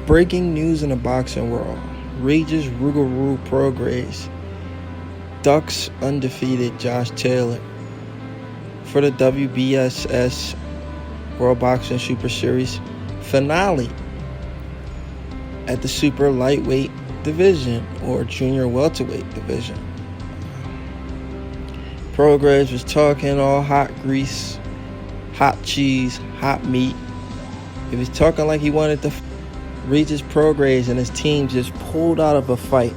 Breaking news in the boxing world. Regis Prograis ducks undefeated Josh Taylor for the WBSS World Boxing Super Series finale at the super lightweight division or junior welterweight division. Prograis was talking all hot grease, hot cheese, hot meat. He was talking like he wanted to. Regis Prograis and his team just pulled out of a fight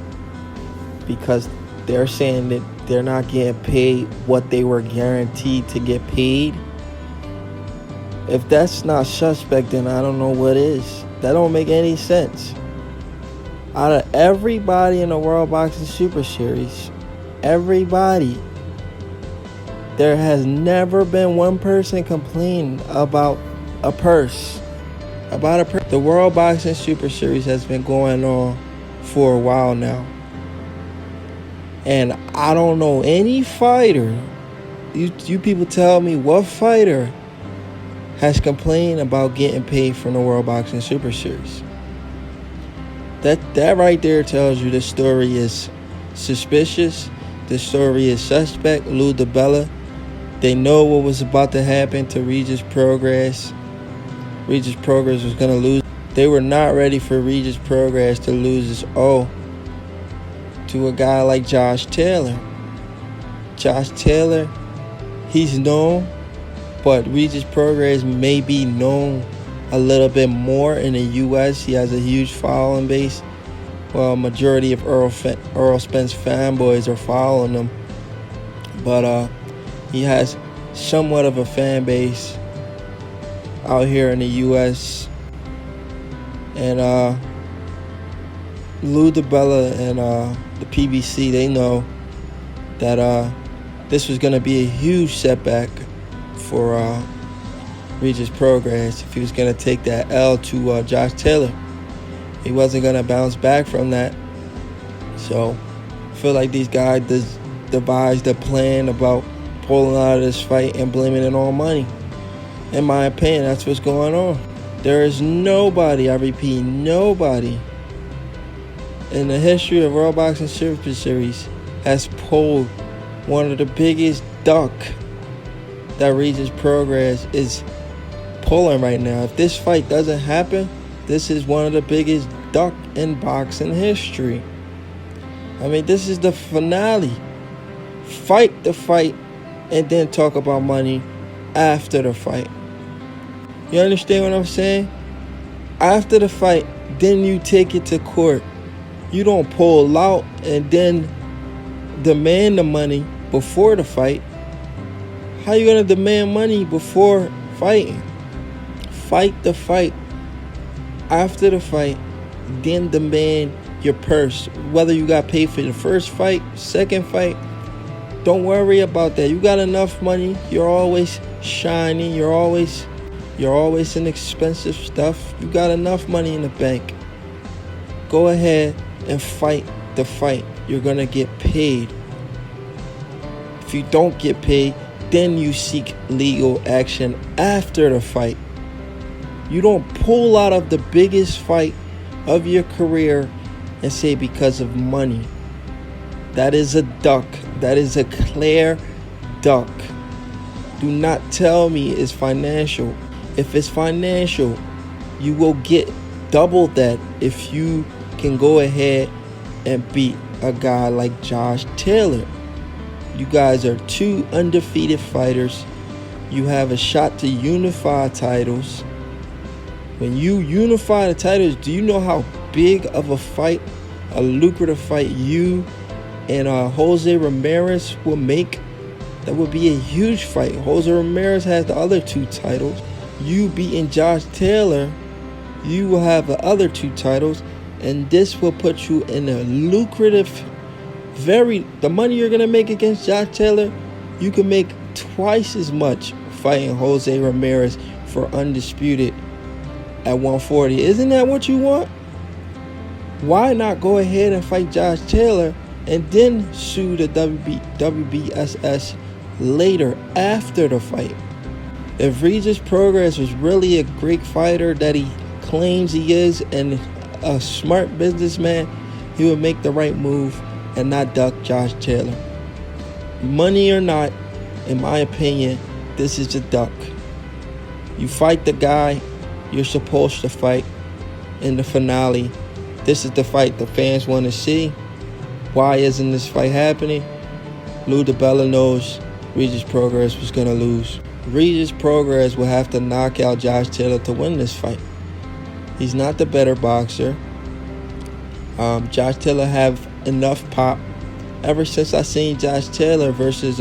because they're saying that they're not getting paid what they were guaranteed to get paid. If that's not suspect, then I don't know what is. That don't make any sense. Out of everybody in the World Boxing Super Series, everybody, there has never been one person complaining about a purse. The World Boxing Super Series has been going on for a while now. And I don't know any fighter. You people tell me what fighter has complained about getting paid from the World Boxing Super Series. That right there tells you the story is suspicious. The story is suspect. Lou DiBella, they know what was about to happen to Regis Prograis. Regis Prograis was going to lose. They were not ready for Regis Prograis to lose his O to a guy like Josh Taylor. Josh Taylor, he's known, but Regis Prograis may be known a little bit more in the U.S. He has a huge following base. Well, majority of Earl Spence fanboys are following him. But he has somewhat of a fan base out here in the U.S. And Lou DiBella and the PBC, they know that this was going to be a huge setback for Regis Prograis if he was going to take that L to Josh Taylor. He wasn't going to bounce back from that. So I feel like these guys devised a plan about pulling out of this fight and blaming it on money. In my opinion, that's what's going on. There is nobody, I repeat, nobody in the history of World Boxing Super Series has pulled one of the biggest duck that Regis Prograis is pulling right now. If this fight doesn't happen, this is one of the biggest duck in boxing history. I mean, this is the finale. Fight the fight and then talk about money after the fight. You understand what I'm saying? After the fight, then you take it to court. You don't pull out and then demand the money before the fight. How you gonna demand money before fighting? Fight the fight. After the fight, then demand your purse. Whether you got paid for the first fight, second fight, don't worry about that. You got enough money. You're always shining. You're always in expensive stuff. You got enough money in the bank. Go ahead and fight the fight. You're gonna get paid. If you don't get paid, then you seek legal action after the fight. You don't pull out of the biggest fight of your career and say because of money. That is a duck. That is a clear duck. Do not tell me it's financial. If it's financial, you will get double that if you can go ahead and beat a guy like Josh Taylor. You guys are two undefeated fighters. You have a shot to unify titles. When you unify the titles, do you know how big of a fight, a lucrative fight you and Jose Ramirez will make? That would be a huge fight. Jose Ramirez has the other two titles. You beating Josh Taylor, you will have the other two titles, and this will put you in a lucrative, the money you're going to make against Josh Taylor, you can make twice as much fighting Jose Ramirez for undisputed at 140. Isn't that what you want? Why not go ahead and fight Josh Taylor and then sue the WBSS later after the fight? If Regis Prograis was really a great fighter that he claims he is, and a smart businessman, he would make the right move and not duck Josh Taylor. Money or not, in my opinion, this is a duck. You fight the guy you're supposed to fight in the finale. This is the fight the fans want to see. Why isn't this fight happening? Lou DiBella knows Regis Prograis was going to lose. Regis Prograis will have to knock out Josh Taylor to win this fight. He's not the better boxer. Josh Taylor have enough pop. Ever since I seen Josh Taylor versus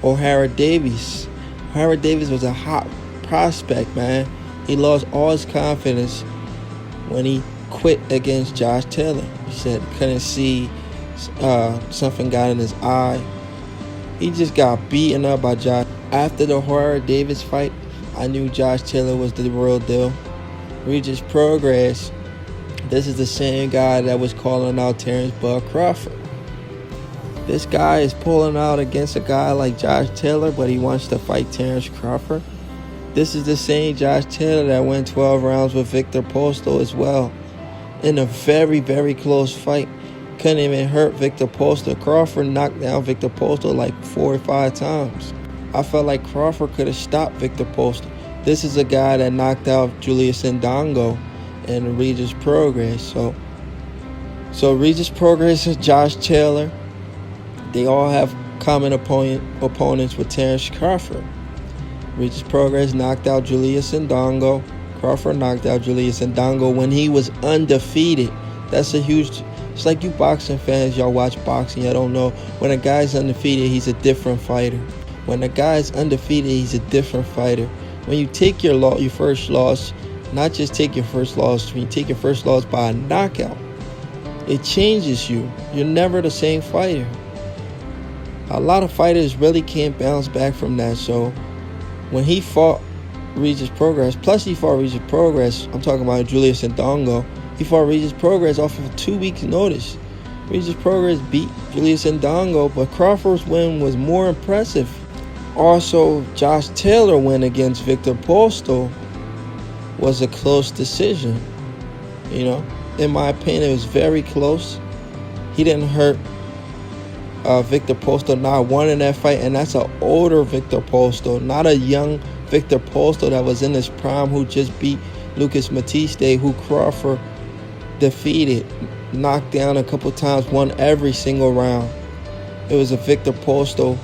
O'Hara Davies. O'Hara Davies was a hot prospect, man. He lost all his confidence when he quit against Josh Taylor. He said he couldn't see, something got in his eye. He just got beaten up by Josh. After the O'Hara Davies fight, I knew Josh Taylor was the real deal. Regis Prograis, this is the same guy that was calling out Terrence Bud Crawford. This guy is pulling out against a guy like Josh Taylor, but he wants to fight Terrence Crawford. This is the same Josh Taylor that went 12 rounds with Victor Postol as well, in a very, very close fight. Couldn't even hurt Victor Postol. Crawford knocked down Victor Postol like 4 or 5 times. I felt like Crawford could have stopped Victor Postol. This is a guy that knocked out Julius Ndongo and Regis Prograis. So Regis Prograis and Josh Taylor, they all have common opponents with Terrence Crawford. Regis Prograis knocked out Julius Ndongo. Crawford knocked out Julius Ndongo when he was undefeated. That's a huge... It's like you boxing fans, y'all watch boxing, y'all don't know. When a guy's undefeated, he's a different fighter. When a guy's undefeated, he's a different fighter. When you take your first loss, not just take your first loss, when you take your first loss by a knockout, it changes you. You're never the same fighter. A lot of fighters really can't bounce back from that. So when he fought Regis Prograis, plus he fought Regis Prograis, I'm talking about Julius Ndongo, he fought Regis Prograis off of 2 weeks' notice. Regis Prograis beat Julius Ndongo, but Crawford's win was more impressive. Also, Josh Taylor win against Victor Postol was a close decision. You know, in my opinion, it was very close. He didn't hurt Victor Postol, not one in that fight, and that's an older Victor Postol, not a young Victor Postol that was in his prime who just beat Lucas Matiste, who Crawford defeated, knocked down a couple times, won every single round. It was a Victor Postol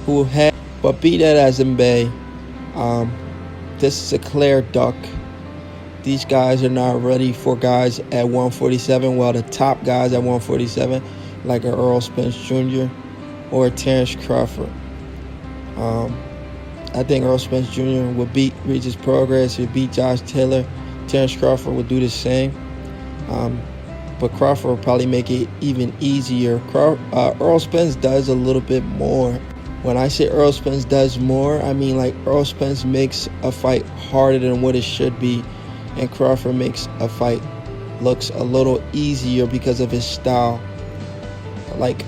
who had, but beat that Azimbe. This is a clear duck. These guys are not ready for guys at 147. Well, the top guys at 147, like a Earl Spence Jr. or a Terrence Crawford. I think Earl Spence Jr. would beat Regis Prograis. He'd beat Josh Taylor. Terrence Crawford would do the same. But Crawford would probably make it even easier. Earl Spence does a little bit more. When I say Earl Spence does more, I mean like Earl Spence makes a fight harder than what it should be, and Crawford makes a fight looks a little easier because of his style. Like,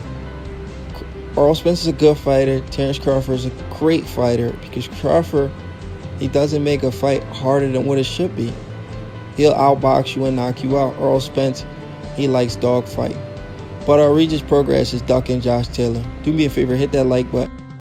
Earl Spence is a good fighter. Terrence Crawford is a great fighter, because Crawford, he doesn't make a fight harder than what it should be. He'll outbox you and knock you out. Earl Spence, he likes dogfight. But Regis Prograis is ducking Josh Taylor. Do me a favor, hit that like button.